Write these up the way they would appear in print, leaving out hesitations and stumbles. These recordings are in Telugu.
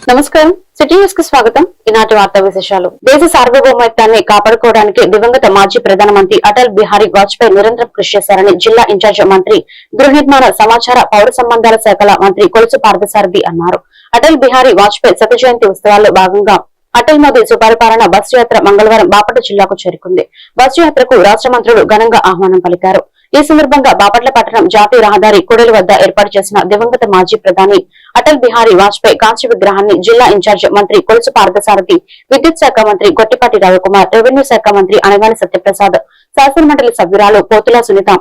నమస్కారం, సిటీ న్యూస్ కు స్వాగతం. ఈనాటి వార్తా విశేషాలు. దేశ సార్వభౌమత్వాన్ని కాపాడుకోవడానికి దివంగత మాజీ ప్రధానమంత్రి అటల్ బిహారీ వాజ్పేయి నిరంతరం కృషి చేశారని జిల్లా ఇన్ఛార్జ్ మంత్రి, గృహ నిర్మాణ, సమాచార, పౌర సంబంధాల శాఖల మంత్రి కొలుసు పార్థసారథి అన్నారు. అటల్ బిహారీ వాజ్పేయి శత జయంతి ఉత్సవాల్లో భాగంగా అటల్ మోదీ సుపరిపాలన బస్సు యాత్ర మంగళవారం బాపట్ల జిల్లాకు చేరుకుంది. బస్సు యాత్రకు రాష్ట్ర మంత్రులు ఘనంగా ఆహ్వానం పలికారు. ఈ సందర్భంగా బాపట్ల పట్టణం జాతీయ రహదారి కూడలి వద్ద ఏర్పాటు చేసిన దివంగత మాజీ ప్రధాని అటల్ బిహారీ వాజ్పేయి కాంస్య విగ్రహాన్ని జిల్లా ఇన్ఛార్జ్ మంత్రి కొలుసు పార్థసారథి, విద్యుత్ శాఖ మంత్రి గొట్టిపాటి రవికుమార్, రెవెన్యూ శాఖ మంత్రి అనగాని సత్యప్రసాద్, శాసనమండలి సభ్యురాలు పోతుల సునీత,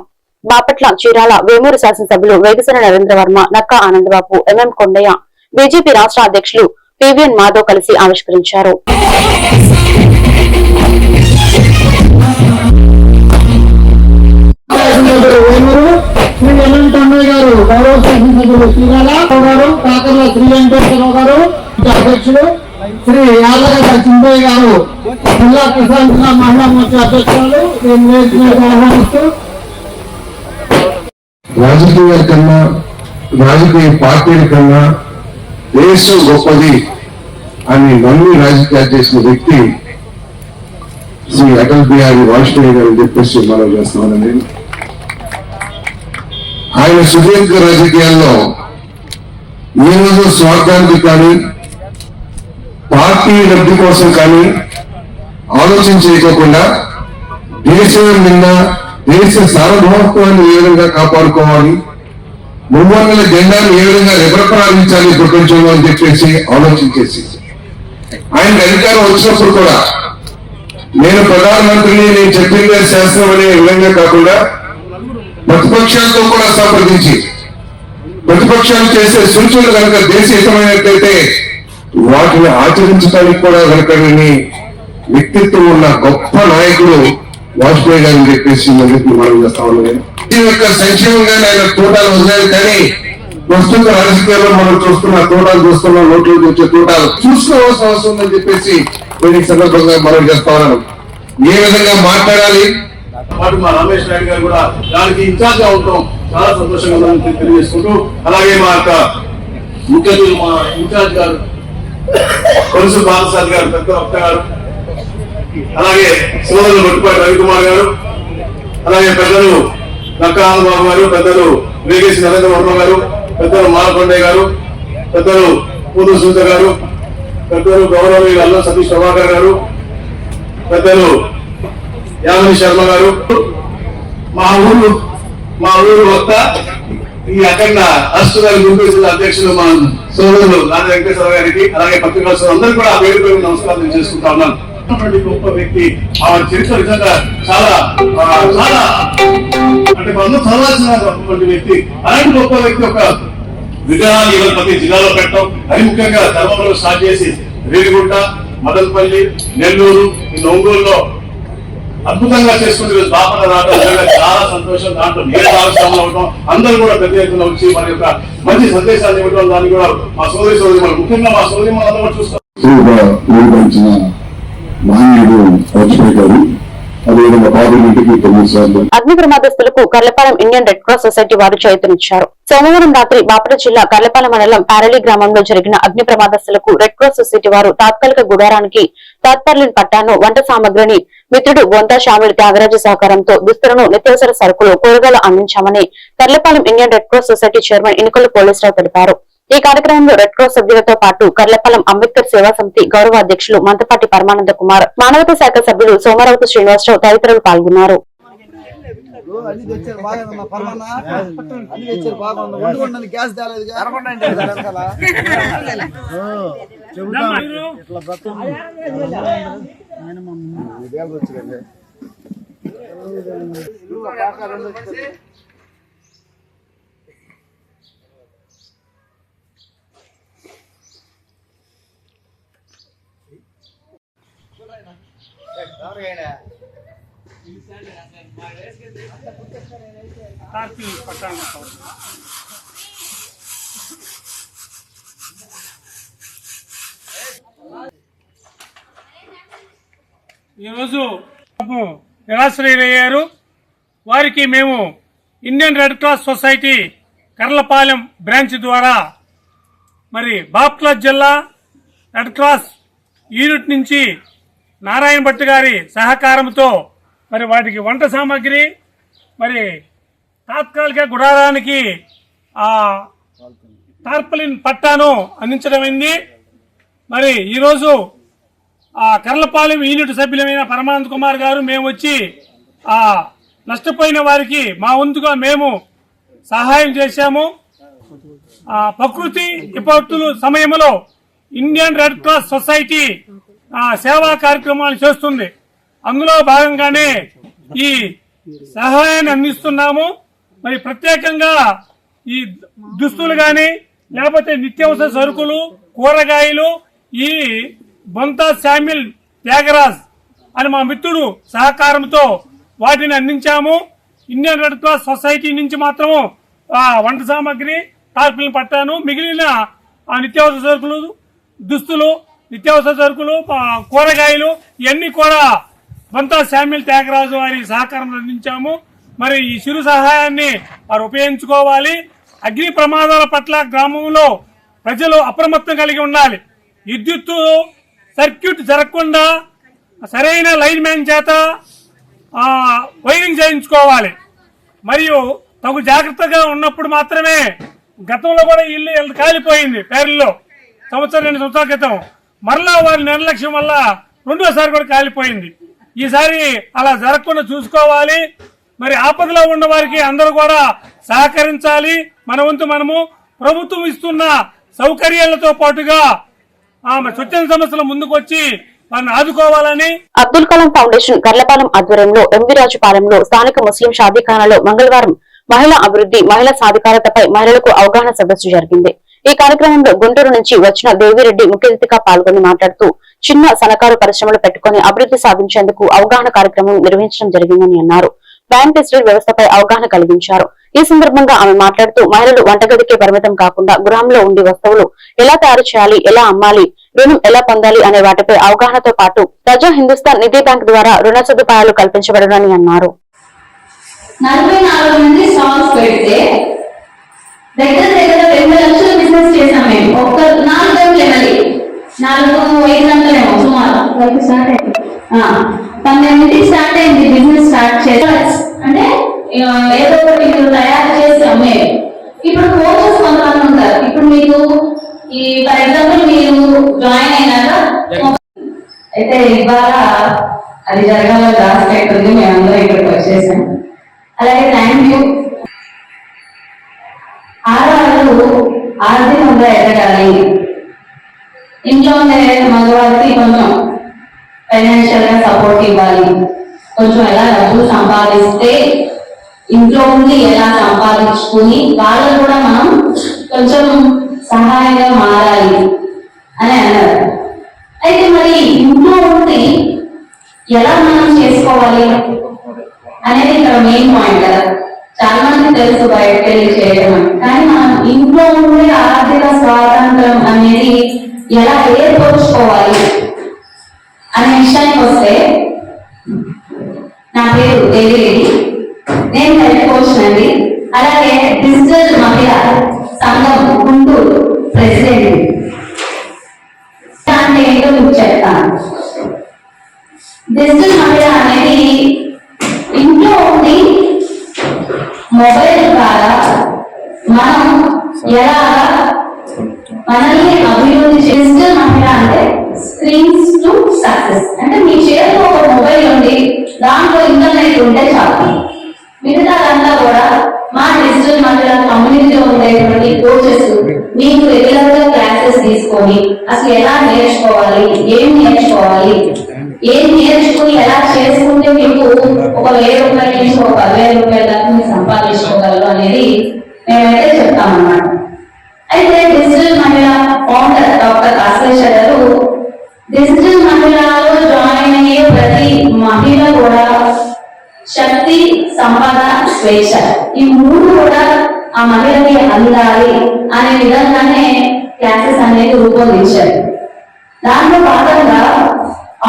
బాపట్ల, చీరాల, వేమూరు శాసనసభ్యులు వేగసన నరేంద్రవర్మ, నక్కా ఆనందబాబు, ఎంఎం కొండయ్య, బీజేపీ రాష్ట్ర అధ్యక్షులు పివిఎన్ మాధవ్ కలిసి ఆవిష్కరించారు. అధ్యక్షులు శ్రీ యాదగడ్డ చింతయ్య గారు, జిల్లా కిసాన్ మహిళా మోర్చా అధ్యక్షులు ఆహ్వానిస్తూ, రాజకీయాల కన్నా, రాజకీయ పార్టీల కన్నా దేశం గొప్పది అని నమ్మి రాజకీయాలు చేసిన వ్యక్తి శ్రీ అటల్ బిహారీ వాజ్పేయి గారు చెప్పేసి మనం చేస్తున్నాను. నేను ఆయన సుదీర్ఘ రాజకీయాల్లో ఈ రోజు స్వార్థానికి కానీ, పార్టీ లబ్ధి కోసం కానీ ఆలోచన చేయకోకుండా దేశం మీద, దేశ సార్వభౌమత్వాన్ని ఏ విధంగా కాపాడుకోవాలి, మువ్వన్నెల జెండాను ఏ విధంగా రెపరెపలాడించాలి ప్రపంచంలో అని చెప్పేసి ఆలోచన చేసి ఆయన అధికారం వచ్చినప్పుడు కూడా నేను ప్రధానమంత్రిని, నేను చెప్పిందే శాసనం అనే విధంగా కాకుండా ప్రతిపక్షాలతో కూడా సంప్రదించి ప్రతిపక్షాలు చేసే సూచనలు కనుక దేశహితమైనట్లయితే వాటిని ఆచరించడానికి కూడా వెనకని వ్యక్తిత్వం ఉన్న గొప్ప నాయకుడు వాజ్పేయి గారిని చెప్పేసి మనం చేస్తా ఉన్నాను. ఈ యొక్క సంక్షేమంగానే ఆయన తోటాలు వదిలేదు, కానీ ప్రస్తుత రాజకీయాల్లో మనం చూస్తున్న తోటాలు చూస్తున్నాం, నోట్లు వచ్చే తోటాలు చూసుకోవాల్సిన అవసరం ఉందని చెప్పేసి నేను ఈ సందర్భంగా మనం చేస్తా ఉన్నాను. ఏ విధంగా మాట్లాడాలి, మా రమేష్ నాయుడు గారు కూడా దానికి ఇన్ఛార్జ్ గా ఉంటాం, చాలా సంతోషంగా తెలియజేసుకుంటూ, అలాగే మా యొక్క ముఖ్యులు మా ఇన్ఛార్జ్ గారు కొలుసు పార్థసారథి గారు, పెద్ద వక్త గారు, అలాగే సోదరులు గొట్టిపాటి రవికుమార్ గారు, అలాగే పెద్దలు నక్కా ఆనందబాబు గారు, పెద్దలు వేగేసి నరేంద్రవర్మ గారు, పెద్దలు మాలకొండయ్య గారు, పెద్దలు పూర్వ సునీత గారు, పెద్దలు గౌరవనీయులు అల్లం సతీష్ ప్రభాకర్ గారు, పెద్దలు యామిని శర్మ గారు, మా ఊరు వక్త ఈ అఖండ రాష్ట్ర గారి గుంటూరు జిల్లా అధ్యక్షులు మా సోదరులు నాని వెంకటేశ్వర గారికి, అలాగే పత్రికా అందరూ కూడా ఆ పేరు పేరు నమస్కారం చేసుకుంటా ఉన్నాను. గొప్ప వ్యక్తి, ఆ చరిత్ర నిజంగా చాలా చాలా అంటే మనం చదవాల్సినటువంటి వ్యక్తి. అలాంటి గొప్ప వ్యక్తి ఒక విగ్రహాలు ఇవాళ ప్రతి జిల్లాలో పెట్టడం, అది ముఖ్యంగా ధర్మవరం స్టార్ట్ చేసి రేణిగుంట, మదనపల్లి, నెల్లూరు, ఈ ఒంగోలులో అద్భుతంగా చేసుకుంటే బాపన రావడం చాలా సంతోషం. దాంట్లో నేను భాగస్వాములు అవడం, అందరూ కూడా పెద్ద ఎత్తున వచ్చి మన యొక్క మంచి సందేశాన్ని ఇవ్వడం, దాన్ని కూడా మా సోదరి ముఖ్యంగా మా సోదరి మనందరూ కూడా చూస్తాం. అగ్ని ప్రమాదస్తులకు Karlapalem Indian Red Cross Society వారు చేయూతనిచ్చారు. సోమవారం రాత్రి బాపట్ల జిల్లా కర్లపాలెం మండలం పారలి గ్రామంలో జరిగిన అగ్ని ప్రమాదస్తులకు రెడ్ క్రాస్ సొసైటీ వారు తాత్కాలిక గుడారానికి తాత్పర్లిన్ పట్టాను, వంట సామగ్రిని మిత్రుడు బొంతా షామిల్ త్యాగరాజు సహకారంతో దుస్తులను, నిత్యావసర సరుకులు, కూరగాయలు అందించామని Karlapalem Indian Red Cross Society chairman Inukollu Polisurao తెలిపారు. ఈ కార్యక్రమంలో రెడ్ క్రాస్ సభ్యులతో పాటు కర్లపాలెం అంబేద్కర్ సేవా సమితి గౌరవ అధ్యక్షులు మంతపాటి పరమానంద కుమార్, మానవతా శాఖ సభ్యులు సోమరావతి శ్రీనివాసరావు తదితరులు పాల్గొన్నారు. ఈరోజు నిరాశ్రయులయ్యారు. వారికి మేము Indian Red Cross society Karlapalem branch ద్వారా మరి బాపట్ల జిల్లా రెడ్ క్రాస్ యూనిట్ నుంచి నారాయణ భట్ గారి సహకారంతో మరి వాటికి వంట సామాగ్రి, మరి తాత్కాలిక గుడారానికి టార్పలిన్ పట్టాను అందించడమైంది. మరి ఈరోజు కర్లపాలెం యూనిట్ సభ్యులమైన పరమానంద్ కుమార్ గారు మేము వచ్చి నష్టపోయిన వారికి మా వంతుగా మేము సహాయం చేశాము. ప్రకృతి విపత్తుల సమయంలో ఇండియన్ రెడ్ క్రాస్ సొసైటీ సేవా కార్యక్రమాలు చేస్తుంది. అందులో భాగంగానే ఈ సహాయాన్ని అందిస్తున్నాము. మరి ప్రత్యేకంగా ఈ దుస్తులు గాని లేకపోతే నిత్యావసర సరుకులు, కూరగాయలు ఈ బొంతా శామిల్ త్యాగరాజ్ అని మా మిత్రుడు సహకారంతో వాటిని అందించాము. ఇండియన్ రెడ్ క్రాస్ సొసైటీ నుంచి మాత్రము వంట సామాగ్రి, టార్పిల్ని పట్టాను, మిగిలిన నిత్యావసర సరుకులు, దుస్తులు, నిత్యావసర సరుకులు, కూరగాయలు ఇవన్నీ కూడా బొంతా శామిల్ త్యాగరాజు వారి సహకారం అందించాము. మరి ఈ చిరు సహాయాన్ని వారు ఉపయోగించుకోవాలి. అగ్ని ప్రమాదాల పట్ల గ్రామంలో ప్రజలు అప్రమత్తం కలిగి ఉండాలి. విద్యుత్తు సర్క్యూట్ జరగకుండా సరైన లైన్ మ్యాన్ చేత వైరింగ్ చేయించుకోవాలి. మరియు తగు జాగ్రత్తగా ఉన్నప్పుడు మాత్రమే. గతంలో కూడా ఇల్లు కాలిపోయింది పేర్లలో సంవత్సరం 2 సంవత్సరాల క్రితం. మరలా వారి నిర్లక్ష్యం వల్ల రెండోసారి కూడా కాలిపోయింది. ఈసారి అలా జరగకుండా చూసుకోవాలి. మరి ఆపదలో ఉన్న వారికి అందరూ కూడా సహకరించాలి. మన వంతు మనము ప్రభుత్వం ఇస్తున్న సౌకర్యాలతో పాటుగా స్వచ్ఛంద సంస్థల ముందుకు వచ్చి వారిని ఆదుకోవాలని అబ్దుల్ కలాం ఫౌండేషన్ కర్లపాలెం ఆధ్వర్యంలో ఎంవిరాజుపాలెంలో స్థానిక ముస్లిం షాదీఖానాలో మంగళవారం మహిళా అభివృద్ధి, మహిళా సాధికారతపై మహిళలకు అవగాహన సదస్సు జరిగింది. ఈ కార్యక్రమంలో గుంటూరు నుంచి వచ్చిన దేవిరెడ్డి ముఖ్య అతిథిగా పాల్గొని మాట్లాడుతూ చిన్న సన్నకారు పరిశ్రమలు పెట్టుకుని అభివృద్ధి సాధించేందుకు అవగాహన కార్యక్రమం నిర్వహించడం జరిగిందని అన్నారు. బ్యాంక్ డిజిటల్ వ్యవస్థపై అవగాహన కలిగించారు. ఈ సందర్భంగా ఆమె మాట్లాడుతూ మహిళలు వంటగదికే పరిమితం కాకుండా గృహంలో ఉండి వస్తువులు ఎలా తయారు చేయాలి, ఎలా అమ్మాలి, రుణం ఎలా పొందాలి అనే వాటిపై అవగాహనతో పాటు ప్రజా హిందుస్థాన్ నిధి బ్యాంక్ ద్వారా రుణ సదుపాయాలు కల్పించబడనని అన్నారు. 44 మంది స్టాల్స్ పెడితే దగ్గర 2 లక్షల బిజినెస్ చేసాం మేము. ఒక్క 4 గంటలే, మళ్ళీ 4-5 గంటలేమో సుమారు స్టార్ట్ అయింది. 12కి స్టార్ట్ అయింది బిజినెస్. స్టార్ట్ చేసి అంటే ఏదో ఒకటి మీరు తయారు చేసి అమ్మే. ఇప్పుడు కోచెస్ కొంతమంది ఉంటారు. ఇప్పుడు మీకు ఈ ఫర్ ఎగ్జాంపుల్ మీరు జాయిన్ అయినాక అయితే ఇవాళ అది జరగాలని లాస్ట్ అయిపోయింది. మేమందరం ఇక్కడికి వచ్చేసాం. అలాగే థ్యాంక్ యూ. ఆడవాళ్ళు ఆర్థికంగా ఎదగాలి. ఇంట్లో ఉండే మగవారికి కొంచెం ఫైనాన్షియల్ గా సపోర్ట్ ఇవ్వాలి. కొంచెం ఎలా డబ్బులు సంపాదిస్తే ఇంట్లో ఉండి ఎలా సంపాదించుకుని వాళ్ళు కూడా మనం కొంచెం సహాయంగా మారాలి అని అన్నారు. అయితే మరి ఇంట్లో ఉండి ఎలా మనం చేసుకోవాలి అనేది ఇక్కడ మెయిన్ పాయింట్ కదా. చాలా మంది తెలుసు బయటకు వెళ్ళి చేయడం అని, కానీ మనం ఇంట్లో ఉండే ఆర్థిక స్వాతంత్రం అనేది ఎలా ఏర్పరుచుకోవాలి అనే విషయానికి వస్తే, నా పేరు దేవిరెడ్డి, నేను హెల్త్ కోచ్ అండి. అలాగే డిజిటల్ మహిళా సంఘం గుంటూరు ప్రెసిడెంట్. అంటే ఏంటో మీకు చెప్తాను. డిజిటల్ మహిళ అనేది ఇంట్లో ఉండి మొబైల్ ద్వారా మనం ఎలా మనల్ని అభివృద్ధి డిజిటల్ మహిళ అంటే స్క్రీన్స్ టు సక్సెస్. అంటే మీ చేతిలో ఒక మొబైల్ ఉంది, దాంట్లో ఇంటర్నెట్ ఉంటే చాలు. మిగతాదంతా కూడా మా డిజిటల్ మహిళ కమ్యూనిటీలో ఉండేటువంటి కోచెస్ మీకు రెగ్యులర్ గా క్లాసెస్ తీసుకొని అసలు ఎలా నేర్చుకోవాలి, ఏం నేర్చుకోవాలి, ఏం నేర్చుకుని ఎలా చేసుకుంటే మీకు ఒక 1000 రూపాయల నుంచి ఒక 10,000 రూపాయల దాకా మీరు సంపాదించుకోగలరు అనేది మేమైతే చెప్తామన్నమాట. అయితే డిజిటల్ మహిళ ఫౌండర్ డాక్టర్ ఆశ్లేష గారు డిజిటల్ మహిళలో జాయిన్ అయ్యే ప్రతి మహిళ కూడా శక్తి, సంపద, స్వేచ్ఛ ఈ 3 కూడా ఆ మహిళకి అందాలి అనే విధంగానే క్లాసెస్ అనేది రూపొందించారు. దాంట్లో భాగంగా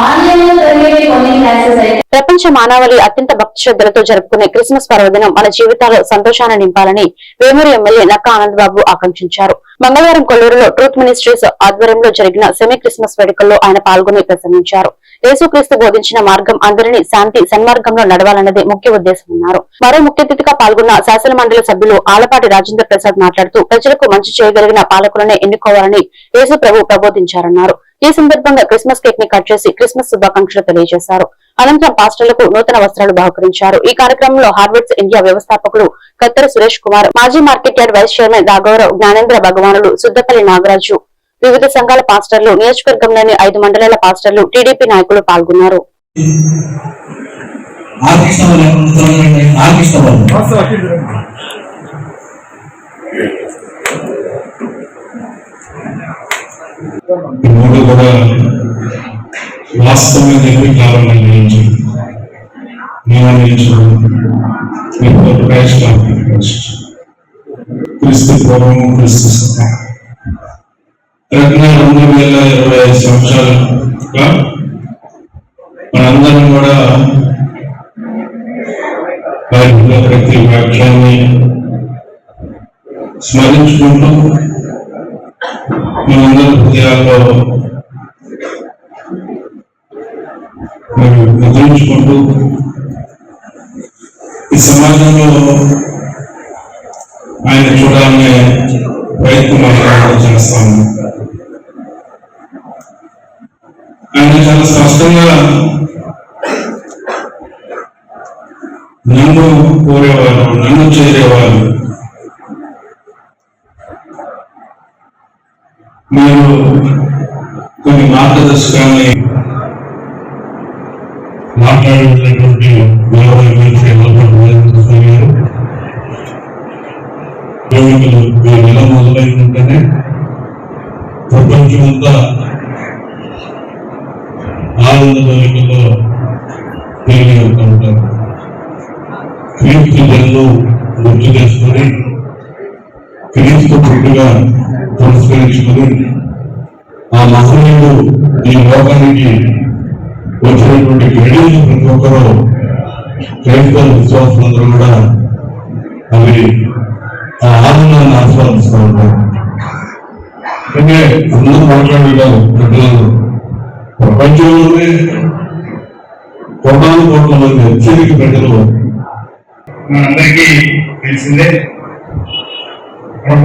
ఆన్లైన్ లో జరిగే కొన్ని క్లాసెస్ అయితే ప్రపంచ మానవాళి అత్యంత భక్తి శ్రద్ధలతో జరుపుకునే క్రిస్మస్ పర్వదినం మన జీవితాల్లో సంతోషాన్ని నింపాలని వేమూరు ఎమ్మెల్యే నక్కా ఆనందబాబు ఆకాంక్షించారు. మంగళవారం కొల్లూరులో ట్రూత్ మినిస్ట్రీస్ ఆధ్వర్యంలో జరిగిన సెమీ క్రిస్మస్ వేడుకల్లో ఆయన పాల్గొని ప్రసంగించారు. యేసుక్రీస్తు బోధించిన మార్గం అందరినీ శాంతి సన్మార్గంలో నడవాలన్నదే ముఖ్య ఉద్దేశమన్నారు. మరో ముఖ్య అతిథిగా పాల్గొన్న శాసన మండలి సభ్యులు ఆలపాటి రాజేంద్ర ప్రసాద్ మాట్లాడుతూ ప్రజలకు మంచి చేయగలిగిన పాలకులనే ఎన్నుకోవాలని యేసు ప్రభు ప్రబోధించారన్నారు. ఈ సందర్భంగా క్రిస్మస్ కేక్ ని కట్ చేసి క్రిస్మస్ శుభాకాంక్షలు తెలియజేశారు. అనంతరం పాస్టర్లకు నూతన వస్త్రాలు బహుకరించారు. ఈ కార్యక్రమంలో హార్వర్డ్స్ ఇండియా వ్యవస్థాపకులు కత్తెర సురేష్ కుమార్, మాజీ market yard vice chairman Dagavarao, Gnanendra భగవానులు, సుద్దపల్లి నాగరాజు, వివిధ సంఘాల పాస్టర్లు, నియోజకవర్గంలోని 5 మండలాల పాస్టర్లు, టీడీపీ నాయకులు పాల్గొన్నారు. క్రీస్తు పూర్వము క్రీస్తు 2025 సంవత్సరాలుగా మనందరం కూడా బైబిల్లో ప్రతి వాక్యాన్ని స్మరించుకుంటూ మనందరి హృదయాల్లో ముద్రించుకుంటూ ఈ సమాజంలో ఆయన చూడాలనే ప్రయత్నం చేస్తాము. ఆయన చాలా స్పష్టంగా నన్ను కోరేవారు, నన్ను చేరేవారు, మీరు కొన్ని మార్గదర్శకాన్ని మాట్లాడినటువంటి నెల మొదలైందంటేనే ప్రపంచమంతా ఆనందదాయకంలో తిరిగి వెళ్తూ ఉంటారు. క్రీస్తు జన్లు గుర్తు చేసుకుని క్రీస్తు పుట్టుగా పురస్కరించుకుని ఆ మహనీయుడు ఈ లోకానికి వచ్చినటువంటి గడియలు ప్రతి ఒక్కరూ క్రైస్తవ విశ్వాసులందరూ కూడా అవి ఆ ఆనందాన్ని ఆస్వాదిస్తూ ఉంటారు. అంటే అందరూ మాట్లాడేవారు ప్రజలందరూ ప్రపంచంలోనే 1,4 కోట్ల మంది అత్యధిక ప్రజలు మనందరికీ తెలిసిందే.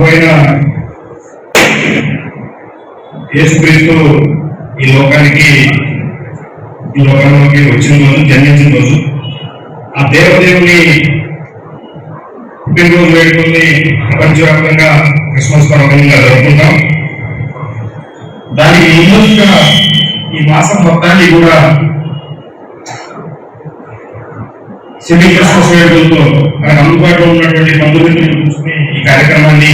పోయిన యేసుక్రీస్తు ఈ లోకంలోకి వచ్చిన రోజు, జన్మించిన రోజు, ఆ దేవదేవుని పుట్టినరోజు వేడుకల్ని ప్రపంచవ్యాప్తంగా క్రిస్మస్ పర్వదినంగా జరుపుకుంటాం. దానికి ముందుగా ఈ మాసం మొత్తాన్ని కూడా సెమీ క్రిస్మస్ వేడుకలతో మనకు అందుబాటులో ఉన్నటువంటి బంధుమిత్రులు కూర్చుని ఈ కార్యక్రమాన్ని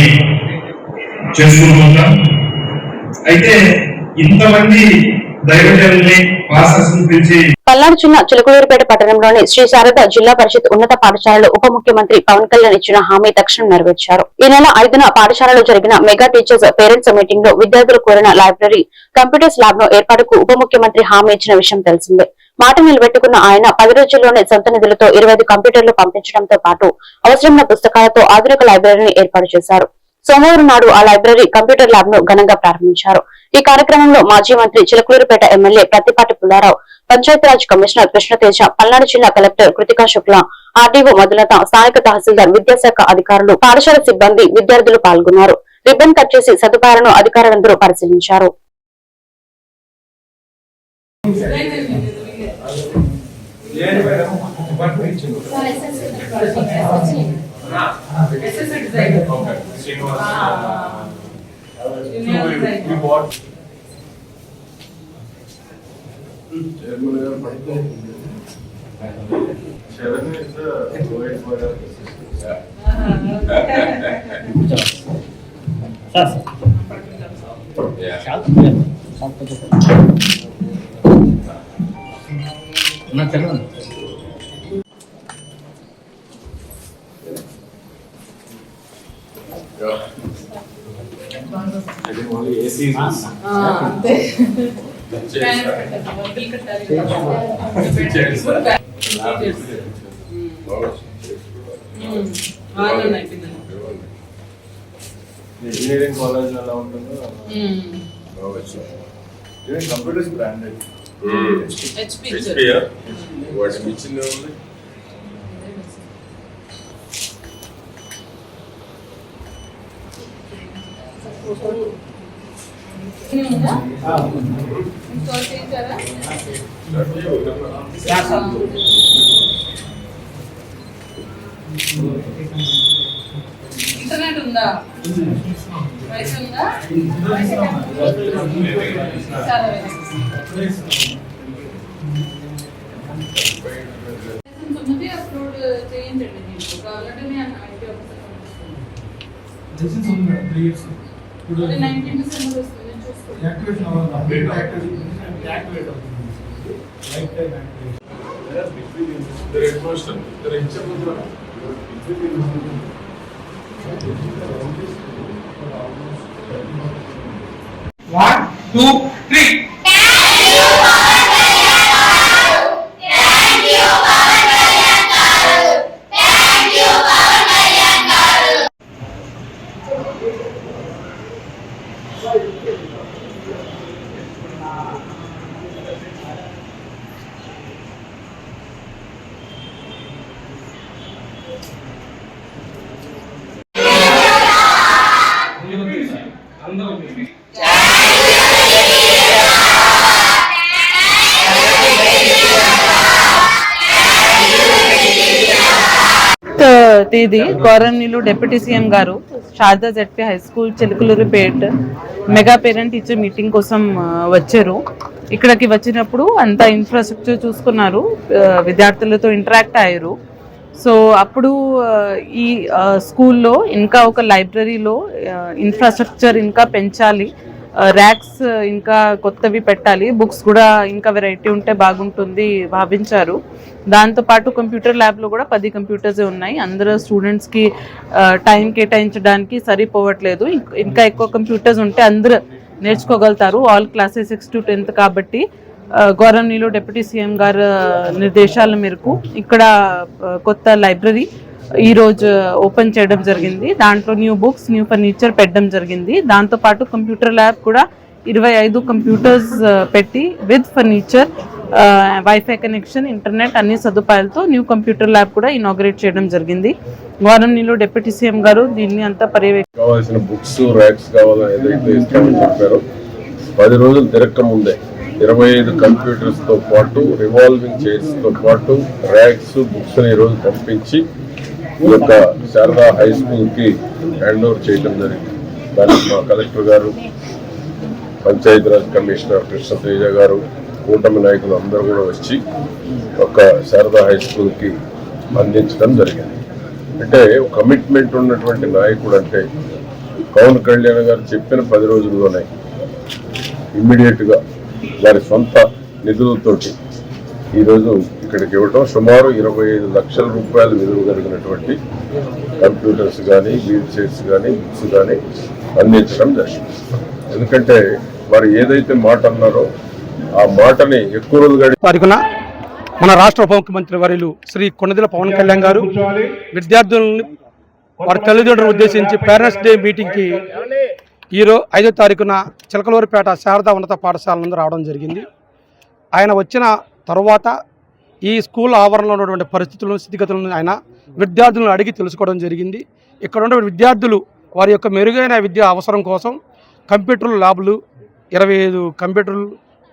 చేసుకుంటున్నాం. అయితే ఇంతమంది దైవజనుల్ని పాస్టర్స్ గురించి పల్నాడు జిల్లా చిలకలూరిపేట పట్టణంలోని శ్రీ శారద జిల్లా పరిషత్ ఉన్నత పాఠశాలలో ఉప ముఖ్యమంత్రి పవన్ కళ్యాణ్ ఇచ్చిన హామీ తక్షణం నెరవేర్చారు. ఈ నెల 5న పాఠశాలలో జరిగిన మెగా టీచర్స్ పేరెంట్స్ మీటింగ్ లో విద్యార్థులు కోరిన లైబ్రరీ, కంప్యూటర్స్ ల్యాబ్ ను ఏర్పాటుకు ఉప ముఖ్యమంత్రి హామీ ఇచ్చిన విషయం తెలిసిందే. మాట నిలబెట్టుకున్న ఆయన 10 రోజుల్లోనే సొంత నిధులతో 25 కంప్యూటర్లు పంపించడంతో పాటు అవసరమైన పుస్తకాలతో ఆధునిక లైబ్రరీని ఏర్పాటు చేశారు. సోమవారం నాడు ఆ లైబ్రరీ, కంప్యూటర్ ల్యాబ్ ను ఘనంగా ప్రారంభించారు. ఈ కార్యక్రమంలో మాజీ మంత్రి, చిలకలూరిపేట ఎమ్మెల్యే ప్రత్తిపాటి పుల్లారావు, పంచాయతీరాజ్ కమిషనర్ కృష్ణతేజ, పల్నాడు జిల్లా కలెక్టర్ కృతికా శుక్లా, ఆర్డీఓ మధులత, స్థానిక తహసీల్దార్, విద్యాశాఖ అధికారులు, పాఠశాల సిబ్బంది, విద్యార్థులు పాల్గొన్నారు. రిబ్బన్ కట్ చేసి సదుపాయాలను అధికారులందరూ పరిశీలించారు. ఇంజనీరింగ్ కాలేజ్ ఎలా ఉంటుందో కంప్యూటర్స్ బ్రాండెడ్ వాటి మించిందే ఉంది. ఇంటర్నెట్ ఉందా? వైఫై ఉందా? అప్లోడ్ చేయించండి. మీకు కావాలంటే నేను ఐటీ ఆఫీసర్ 19 డిసెంబర్ వస్తుంది, చూసుకోండి. One, two, three. తేదీ గౌరవనీయులు డిప్యూటీ సీఎం గారు Sharada ZP high school Chilakaluripet mega parent teacher meeting కోసం వచ్చారు. ఇక్కడికి వచ్చినప్పుడు అంతా ఇన్ఫ్రాస్ట్రక్చర్ చూసుకున్నారు, విద్యార్థులతో ఇంటరాక్ట్ అయ్యారు. సో అప్పుడు ఈ స్కూల్లో ఇంకా ఒక లైబ్రరీలో ఇన్ఫ్రాస్ట్రక్చర్ ఇంకా పెంచాలి, ర్యాక్స్ ఇంకా కొత్తవి పెట్టాలి, బుక్స్ కూడా ఇంకా వెరైటీ ఉంటే బాగుంటుంది భావించారు. దాంతోపాటు కంప్యూటర్ ల్యాబ్లో కూడా 10 కంప్యూటర్స్ ఉన్నాయి. అందరూ స్టూడెంట్స్కి టైం కేటాయించడానికి సరిపోవట్లేదు. ఇంకా ఎక్కువ కంప్యూటర్స్ ఉంటే అందరూ నేర్చుకోగలుగుతారు. ఆల్ క్లాసెస్ 6 to 10th కాబట్టి గౌరవనీయులు డిప్యూటీ సీఎం గారు నిర్దేశాల మేరకు ఇక్కడ కొత్త లైబ్రరీ ఈరోజు ఓపెన్ చేయడం జరిగింది. దాంట్లో న్యూ బుక్స్, న్యూ ఫర్నిచర్ పెట్టడం జరిగింది. దాంతోపాటు కంప్యూటర్ ల్యాబ్ కూడా 25 కంప్యూటర్స్ పెట్టి with furniture, wifi connection, internet అన్ని సదుపాయాలతో న్యూ కంప్యూటర్ ల్యాబ్ కూడా ఇనాగ్రేట్ చేయడం జరిగింది. గవర్నర్లో డిప్యూటీ సీఎం గారు దీన్ని అంతా కావాల్సిన బుక్స్, ర్యాక్స్ కావాలని ఏదైతే ఇస్తామని చెప్పారో 10 రోజులు తిరక్క ముందే 25 కంప్యూటర్స్ తో పాటు రివాల్వింగ్ చైర్స్ తో పాటు ర్యాక్స్, బుక్స్ ఈ రోజు పంపించి ఈ యొక్క శారదా హై స్కూల్ కి హ్యాండ్ ఓవర్ చేయడం జరిగింది. దానికి మా కలెక్టర్ గారు, పంచాయతీరాజ్ కమిషనర్ కృష్ణతేజ గారు, కూటమి నాయకులు అందరూ కూడా వచ్చి ఒక శారదా హై స్కూల్ కి అందించడం జరిగింది. అంటే కమిట్మెంట్ ఉన్నటువంటి నాయకుడు అంటే పవన్ కళ్యాణ్ గారు చెప్పిన 10 రోజుల్లోనే ఇమ్మీడియట్ గా వారి సొంత నిధులతోటి ఈరోజు ఇక్కడికి ఇవ్వటం సుమారు 25 లక్షల రూపాయలు విలువ కలిగినటువంటి కంప్యూటర్స్ కానీ వీల్ చైర్స్ కానీ బుక్స్ కానీ అందించడం జరిగింది. ఎందుకంటే వారు ఏదైతే మాట అన్నారో ఆ మాటని ఎక్కువ రోజులు తారీఖున మన రాష్ట్ర ఉప ముఖ్యమంత్రి వర్యులు శ్రీ కొణిదెల పవన్ కళ్యాణ్ గారు విద్యార్థులను వారి తల్లిదండ్రులను ఉద్దేశించి పేరెంట్స్ డే మీటింగ్కి 5వ తారీఖున చిలకలూరుపేట శారదా ఉన్నత పాఠశాల నుండి రావడం జరిగింది. ఆయన వచ్చిన తరువాత ఈ స్కూల్ ఆవరణలో ఉన్నటువంటి పరిస్థితులను స్థితిగతులను ఆయన విద్యార్థులను అడిగి తెలుసుకోవడం జరిగింది. ఇక్కడ ఉన్న విద్యార్థులు వారి యొక్క మెరుగైన విద్య అవసరం కోసం కంప్యూటర్ ల్యాబ్లు 25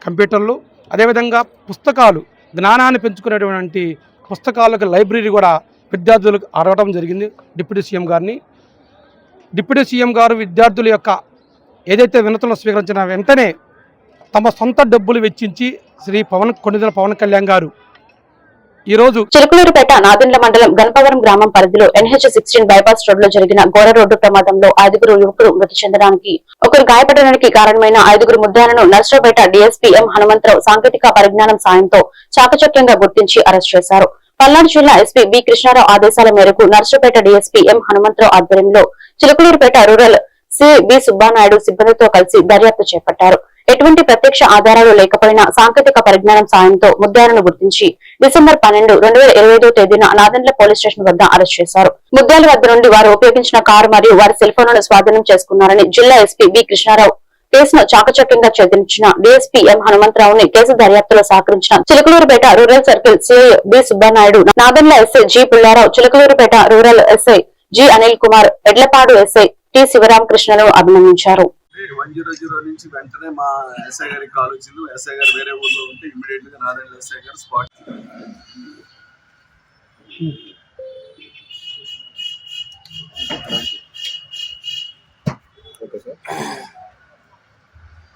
కంప్యూటర్లు అదేవిధంగా పుస్తకాలు జ్ఞానాన్ని పెంచుకునేటువంటి పుస్తకాలకు లైబ్రరీ కూడా విద్యార్థులకు అడగడం జరిగింది డిప్యూటీ సీఎం గారిని. డిప్యూటీ సీఎం గారు విద్యార్థుల యొక్క ఏదైతే వినతులను స్వీకరించిన వెంటనే తమ సొంత డబ్బులు వెచ్చించి శ్రీ కొణిదెల పవన్ కళ్యాణ్ గారు ఈరోజు చిలకలూరుపేట నాదెండ్ల మండలం గణపవరం గ్రామం పరిధిలో NH-16 బైపాస్ రోడ్ లో జరిగిన ఘోర రోడ్డు ప్రమాదంలో 5 యువకులు మృతి చెందడానికి ఒకరు గాయపడడానికి కారణమైన 5 ముద్దాలను నర్సరావుపేట డీఎస్పీ ఎం హనుమంతరావు సాంకేతిక పరిజ్ఞానం సాయంతో చాకచక్యంగా గుర్తించి అరెస్ట్ చేశారు. పల్నాడు జిల్లా ఎస్పీ బి కృష్ణారావు ఆదేశాల మేరకు నర్సరావుపేట డీఎస్పీ ఎం హనుమంతరావు ఆధ్వర్యంలో Chilakaluripet rural C B Subba Naidu సిబ్బందితో కలిసి దర్యాప్తు చేపట్టారు. ఎటువంటి ప్రత్యక్ష ఆధారాలు లేకపోయినా సాంకేతిక పరిజ్ఞానం సాయంతో ముద్దాలను గుర్తించి డిసెంబర్ 12, 2025 తేదీన నాదెండ్ల పోలీస్ స్టేషన్ వద్ద అరెస్ట్ చేశారు. ముద్దాల వద్ద నుండి వారు ఉపయోగించిన కారు మరియు వారి సెల్ ఫోన్లను స్వాధీనం చేసుకున్నారని జిల్లా ఎస్పీ బి కృష్ణారావు కేసును చాకచక్యంగా ఛేదించిన డీఎస్పీ ఎం హనుమంతరావుని కేసు దర్యాప్తులో సహకరించిన Chilakaluripeta rural circle CI B Subbanaidu, Nadendla SI G Pullarao, Chilakaluripeta rural SI G Anil Kumar, Edlapadu SI T శివరామకృష్ణను అభినందించారు. 100 నుంచి వెంటనే మా ఎస్ఐ గారికి కాల్ వచ్చింది. ఎస్ఐ గారు వేరే ఊర్లో ఉంటే ఇమ్మీడియట్ గా నాదెండ్ల ఎస్ఐ గారు స్పాట్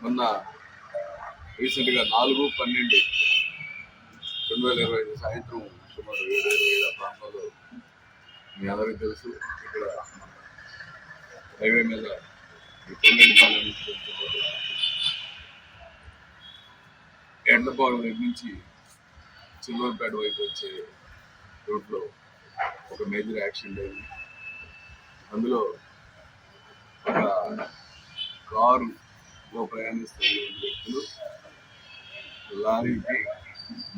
మొన్న రీసెంట్ గా 4/12/2025 సాయంత్రం సుమారు 7:27 ప్రాంతాల్లో మీ అందరికీ తెలుసు ఇక్కడ హైవే మీద ఎండపాలెం వైపు నుంచి చిల్లూరుపేట వైపు వచ్చే రోడ్లో ఒక మేజర్ యాక్సిడెంట్ అయింది. అందులో ఒక కారులో ప్రయాణిస్తున్న వ్యక్తులు లారీకి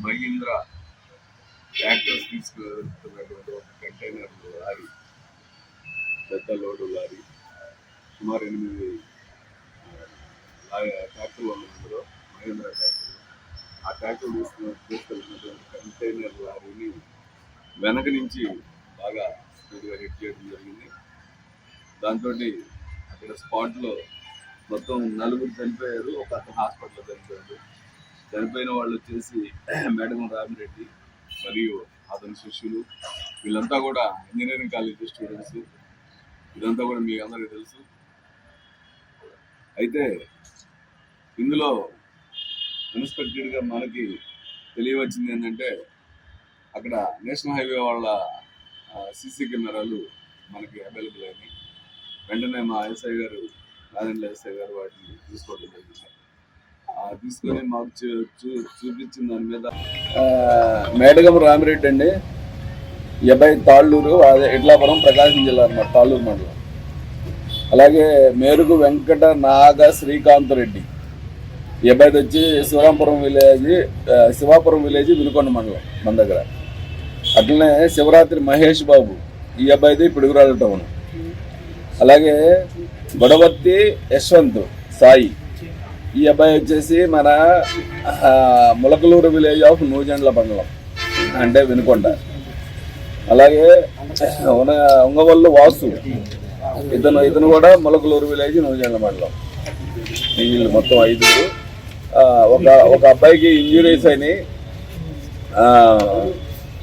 మహీంద్రా ట్రాక్టర్స్ తీసుకువెళ్తున్నటువంటి ఒక కంటైనర్ లారీ, పెద్ద లోడు లారీ, సుమారు 8 ట్రాక్టర్లు ఉన్నాయి. అందులో మహేంద్ర ట్రాక్టర్, ఆ ట్రాక్టర్ తీసుకెళ్తున్నటువంటి కంటైనర్ లారీని వెనక నుంచి బాగా స్పీడ్గా హిట్ చేయడం జరిగింది. దాంతో అక్కడ స్పాట్లో మొత్తం 4 చనిపోయారు. ఒక అతను హాస్పిటల్లో చనిపోయారు. చనిపోయిన వాళ్ళు వచ్చేసి మేడం రామిరెడ్డి మరియు అతని శిష్యులు, వీళ్ళంతా కూడా ఇంజనీరింగ్ కాలేజ్ స్టూడెంట్స్. ఇదంతా కూడా మీ అందరికీ తెలుసు. అయితే ఇందులో అన్ఎక్స్పెక్టెడ్గా మనకి తెలియవచ్చింది ఏంటంటే అక్కడ నేషనల్ హైవే వాళ్ళ సీసీ కెమెరాలు మనకి అవైలబుల్ అయినాయి. వెంటనే మా ఎస్ఐ గారు, నాదెండ్ల ఎస్ఐ గారు వాటిని తీసుకోవడం జరిగింది. తీసుకొని మాకు చూపించిన దాని మీద మేడగం రామిరెడ్డి అండి, ఈ అబ్బాయి తాళ్ళూరు, అదే ఇడ్లాపురం, ప్రకాశం జిల్లా అన్నమాట, తాళ్ళూరు మండలం. అలాగే మేరుగు వెంకట నాగ శ్రీకాంత్ రెడ్డి, ఈ అబ్బాయిది వచ్చి శివాపురం విలేజ్ వినుకొండ మండలం మన దగ్గర. అట్లనే శివరాత్రి మహేష్ బాబు, ఈ అబ్బాయిది పిడుగురాళ్ళ టౌన్. అలాగే గొడవర్తి యశ్వంత్ సాయి, ఈ అబ్బాయి వచ్చేసి మన ములకలూరు విలేజ్ ఆఫ్ నూజెండ్ల మండలం, అంటే వినుకొండ. అలాగే ఉంగవల్లు వాసు, ఇతను కూడా ములకలూరు విలేజ్ నూజెండ్ల మండలం. వీళ్ళు మొత్తం 5. ఒక అబ్బాయికి ఇంజురీస్ అయినాయి.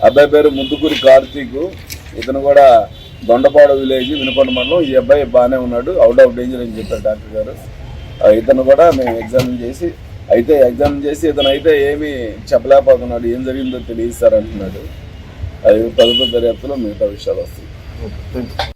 అబ్బాయి పేరు ముద్దుకూరి కార్తీక్, ఇతను కూడా దొండపాడు విలేజ్ వినుకొండ మండలం. ఈ అబ్బాయి బాగానే ఉన్నాడు, అవుట్ ఆఫ్ డేంజర్ అని చెప్పారు డాక్టర్ గారు. ఇతను కూడా మేము ఎగ్జామిన్ చేసి ఇతను అయితే ఏమీ చెప్పలేకపోతున్నాడు, ఏం జరిగిందో తెలియస్తారంటున్నాడు. అది తదుపరి దర్యాప్తులో మిగతా విషయాలు వస్తాయి.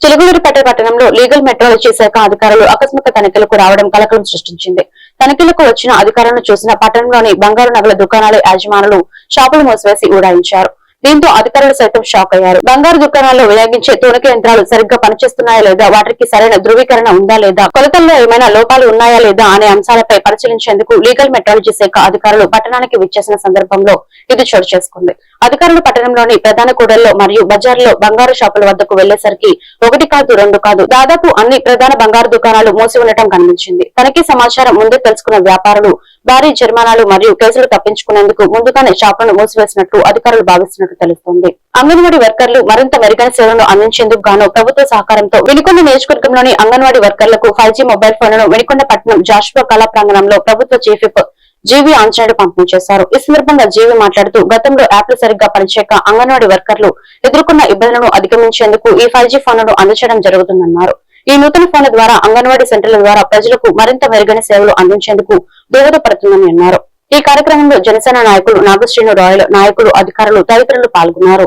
చిలుకూరుపేట పట్టణంలో లీగల్ మెట్రాలజీ శాఖ అధికారులు ఆకస్మిక తనిఖీలకు రావడం కలకలం సృష్టించింది. తనిఖీలకు వచ్చిన అధికారులను చూసిన పట్టణంలోని బంగారు నగల దుకాణాల యాజమానులు షాపులు మూసివేసి ఉడాయించారు. దీంతో అధికారులు సైతం షాక్ అయ్యారు. బంగారు దుకాణాల్లో వినియోగించే తూనిక యంత్రాలు సరిగ్గా పనిచేస్తున్నాయా లేదా, వాటికి సరైన ధృవీకరణ ఉందా లేదా, కొలతల్లో ఏమైనా లోపాలు ఉన్నాయా లేదా అనే అంశాలపై పరిశీలించేందుకు లీగల్ మెట్రాలజీ శాఖ అధికారులు పట్టణానికి విచ్చేసిన సందర్భంలో ఇది చోటు చేసుకుంది. అధికారులు పట్టణంలోని ప్రధాన కూడల్లో మరియు బజార్లో బంగారు షాపుల వద్దకు వెళ్లేసరికి 1 కాదు 2 కాదు దాదాపు అన్ని ప్రధాన బంగారు దుకాణాలు మూసి ఉండటం కనిపించింది. తనకి సమాచారం ముందే తెలుసుకున్న వ్యాపారులు భారీ జరిమానాలు మరియు కేసులు తప్పించుకునేందుకు ముందుగానే షాపులను మూసివేసినట్లు అధికారులు భావిస్తున్నట్లు తెలుస్తోంది. అంగన్వాడీ వర్కర్లు మరింత మెరుగైన సేవలను అందించేందుకు గాను ప్రభుత్వ సహకారంతో వినుకొండ నియోజకవర్గంలోని అంగన్వాడీ వర్కర్లకు 5G మొబైల్ ఫోన్లను వినుకొండ పట్టణం జాషువా కళా ప్రాంగణంలో ప్రభుత్వ చీఫ్ విప్ జీవి ఆంజనేయుడు పంపిణీ చేశారు. ఈ సందర్భంగా జీవి మాట్లాడుతూ గతంలో యాప్లు సరిగ్గా పనిచేయక అంగన్వాడీ వర్కర్లు ఎదుర్కొన్న ఇబ్బందులను అధిగమించేందుకు ఈ 5G ఫోన్లను అందించడం జరుగుతుందన్నారు. ఈ నూతన ఫోన్ల ద్వారా అంగన్వాడీ సెంటర్ల ద్వారా ప్రజలకు మరింత మెరుగైన సేవలు అందించేందుకు దోహదపడుతుందని అన్నారు. ఈ కార్యక్రమంలో జనసేన నాయకులు నాగశ్రీను రాయల్ నాయకులు అధికారులు తదితరులు పాల్గొన్నారు.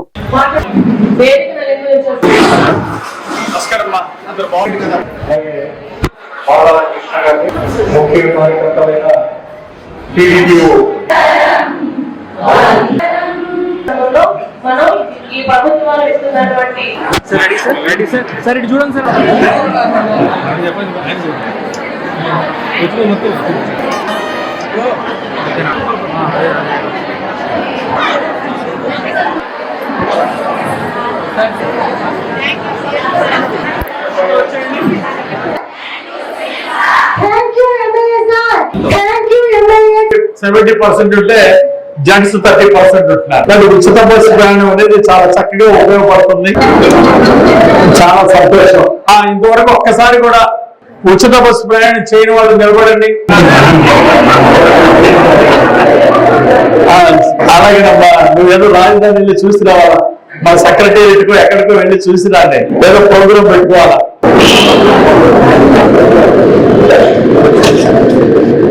మనం ఈ ప్రభుత్వాలు ఇస్తున్నటువంటి సార్ ఇటు చూడండి sir. Thank you MLA sir, thank you MLA. 70% ఉంటే జెంట్స్ 30% ఉంటున్నారు. ఉచిత బస్సు ప్రయాణం అనేది చాలా చక్కగా ఉపయోగపడుతుంది. చాలా సంతోషం. ఇంతవరకు ఒక్కసారి కూడా ఉచిత బస్సు ప్రయాణం చేయని వాళ్ళు నిలబడండి. అలాగేనమ్మా, నువ్వేదో రాజధాని వెళ్ళి చూసి రావాలా, మా సెక్రటేరియట్కు ఎక్కడికో వెళ్ళి చూసి రాండి, ఏదో ప్రోగ్రాం పెట్టుకోవాలా.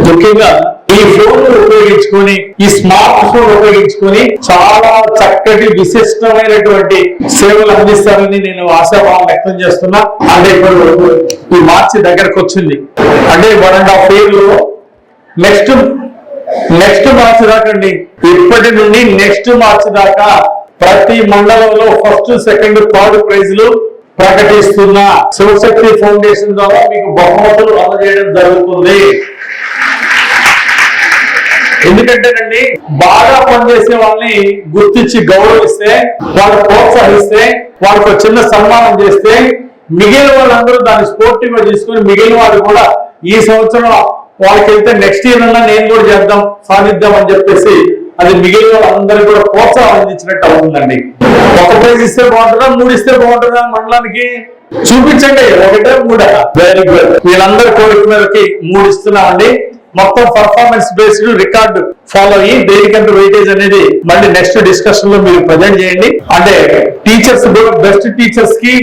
ముఖ్యంగా ఈ ఫోన్ ఉపయోగించుకొని, ఈ స్మార్ట్ ఫోన్ ఉపయోగించుకొని చాలా చక్కటి విశిష్టమైనటువంటి సేవలు అందిస్తారని నేను ఆశాభావం వ్యక్తం చేస్తున్నా. అంటే ఇప్పుడు ఈ మార్చి దగ్గరకు వచ్చింది, అంటే 1.5 year లో నెక్స్ట్ మార్చి దాకా అండి, ఇప్పటి నుండి నెక్స్ట్ మార్చి దాకా ప్రతి మండలంలో 1st, 2nd, 3rd ప్రైజులు ప్రకటిస్తున్న శివశక్తి ఫౌండేషన్ ద్వారా మీకు బహుమతులు అందజేయడం జరుగుతుంది. ఎందుకంటేనండి, బాగా పనిచేసే వాళ్ళని గుర్తించి గౌరవిస్తే, వాళ్ళు ప్రోత్సహిస్తే, వాళ్ళకు చిన్న సన్మానం చేస్తే, మిగిలిన వాళ్ళందరూ దాన్ని స్పోర్టివ్ గా తీసుకుని మిగిలిన వాళ్ళు కూడా ఈ సంవత్సరం వాళ్ళకి వెళ్తే నెక్స్ట్ ఇయర్ అన్నా నేను కూడా చేద్దాం, సాధిద్దాం అని చెప్పేసి అది మిగిలిన వాళ్ళందరూ కూడా ప్రోత్సాహం అందించినట్టు అవుతుందండి. 1 ప్రైజ్ ఇస్తే బాగుంటుందా, 3 ఇస్తే బాగుంటుందా, మండలానికి చూపించండి. 1, 3 వెరీ గుడ్. వీళ్ళందరి కోరిక మీదకి 3 ఇస్తున్నామండి. మొత్తం పర్ఫార్మెన్స్ బేస్డ్ రికార్డు ఫాలో అయ్యి దేనికంటే వెయిటేజ్ అనేది మళ్ళీ నెక్స్ట్ డిస్కషన్ లో మీరు ప్రజెంట్ చేయండి. అంటే టీచర్స్ కూడా బెస్ట్ టీచర్స్ కి,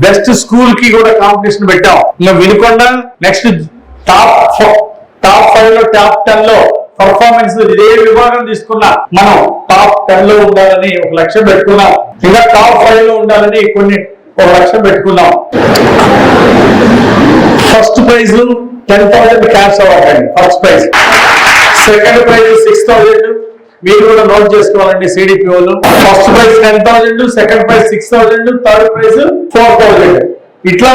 బెస్ట్ స్కూల్ కి కూడా కాంపిటీషన్ పెట్టాం. ఇంకా వినుకొండ నెక్స్ట్ టాప్ 5 లో, టాప్ 10 లో పర్ఫార్మెన్స్ ఏ విభాగం తీసుకున్నా మనం టాప్ 10 లో ఉండాలని 1 లక్ష్యం పెట్టుకున్నాం. ఇంకా టాప్ 5 లో ఉండాలని 1 లక్ష్యం పెట్టుకున్నాం. ఫస్ట్ ప్రైజ్ 10,000 క్యాష్ అవార్డ్ అండి, ఫస్ట్ ప్రైజ్. Second prize 6,000. మీరు కూడా నోట్ చేసుకోవాలండి సిడిపిఓలు. First prize 10,000, second prize 6,000, third prize 4,000. ఇట్లా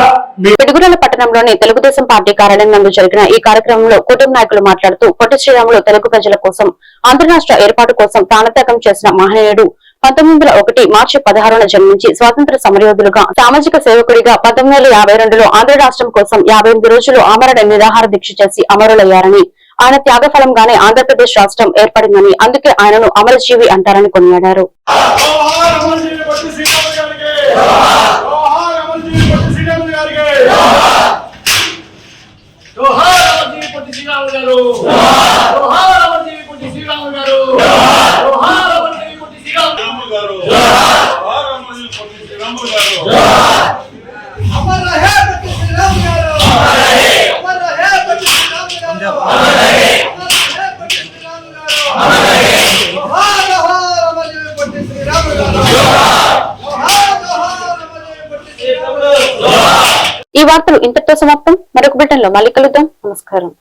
పిడుగురాల పట్టణంలోని తెలుగుదేశం పార్టీ కార్యాలయం నందు జరిగిన ఈ కార్యక్రమంలో కుటుంబ నాయకులు మాట్లాడుతూ పొట్టి శ్రీరాములు తెలుగు ప్రజల కోసం ఆంధ్రరాష్ట్ర ఏర్పాటు కోసం ప్రాణత్యాగం చేసిన మహనీయుడు. 1901 మార్చి 16న జన్మించి స్వాతంత్ర సమరయోధులుగా, సామాజిక సేవకుడిగా 1952లో ఆంధ్ర రాష్ట్రం కోసం 58 రోజులు ఆమరణ నిరాహార దీక్ష చేసి అమరులయ్యారని, ఆయన త్యాగఫలంగానే ఆంధ్రప్రదేశ్ రాష్ట్రం ఏర్పడిందని, అందుకే ఆయనను అమరజీవి అంటారని కొనియాడారు. వార్తలు ఇంతటితో సమాప్తం. మరొక బులెటిన్ లో మళ్ళీ కలుద్దాం. నమస్కారం.